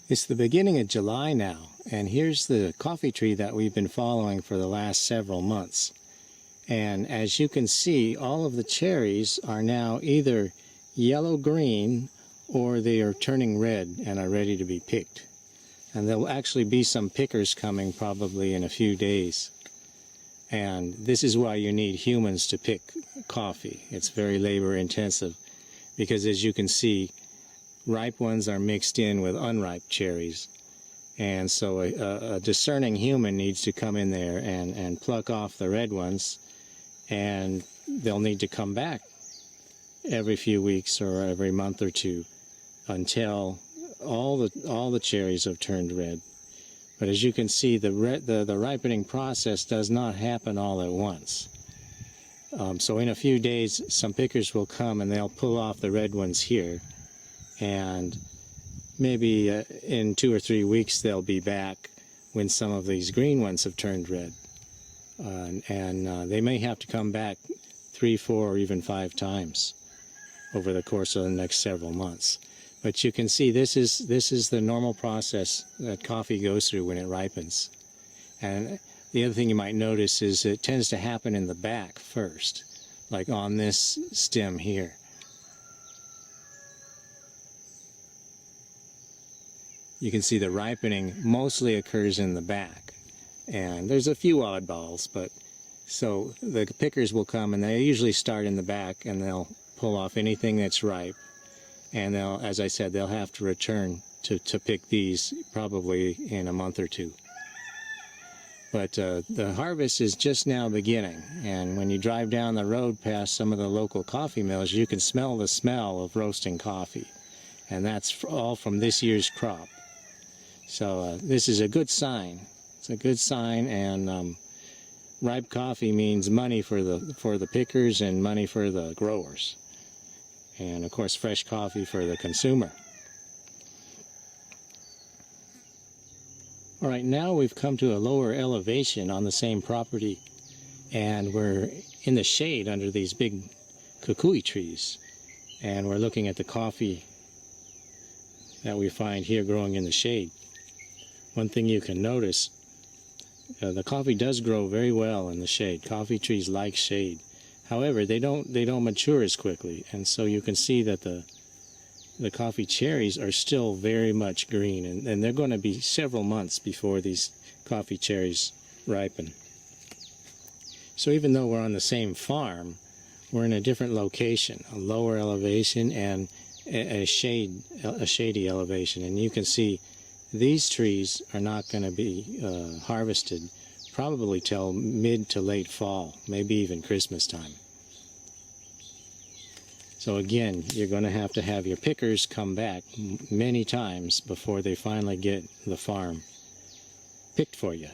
It's the beginning of July now, and here's the coffee tree that we've been following for the last several months. And as you can see, all of the cherries are now either yellow-green or they are turning red and are ready to be picked. And there'll actually be some pickers coming probably in a few days. And this is why you need humans to pick coffee. It's very labor intensive because, as you can see, ripe ones are mixed in with unripe cherries. And so a discerning human needs to come in there and pluck off the red ones, and they'll need to come back every few weeks or every month or two until all the cherries have turned red. But as you can see, the ripening process does not happen all at once. So in a few days, some pickers will come and they'll pull off the red ones here. And maybe in 2 or 3 weeks they'll be back when some of these green ones have turned red. They may have to come back 3, 4, or even 5 times over the course of the next several months. But you can see this is the normal process that coffee goes through when it ripens. And the other thing you might notice is it tends to happen in the back first, like on this stem here. You can see the ripening mostly occurs in the back, and there's a few oddballs, but so the pickers will come and they usually start in the back and they'll pull off anything that's ripe, and they'll, as I said, they'll have to return to pick these probably in a month or two. But the harvest is just now beginning, and when you drive down the road past some of the local coffee mills, you can smell the smell of roasting coffee, and that's all from this year's crop. So this is a good sign. It's a good sign, and ripe coffee means money for the pickers and money for the growers, and of course fresh coffee for the consumer. All right, now we've come to a lower elevation on the same property, and we're in the shade under these big kukui trees, and we're looking at the coffee that we find here growing in the shade. One thing you can notice, the coffee does grow very well in the shade. Coffee trees like shade. However, they don't mature as quickly, and so you can see that the coffee cherries are still very much green, and they're going to be several months before these coffee cherries ripen. So even though we're on the same farm, we're in a different location, a lower elevation and a shady elevation, and you can see these trees are not going to be harvested probably till mid to late fall, maybe even Christmas time. So again, you're going to have your pickers come back many times before they finally get the farm picked for you.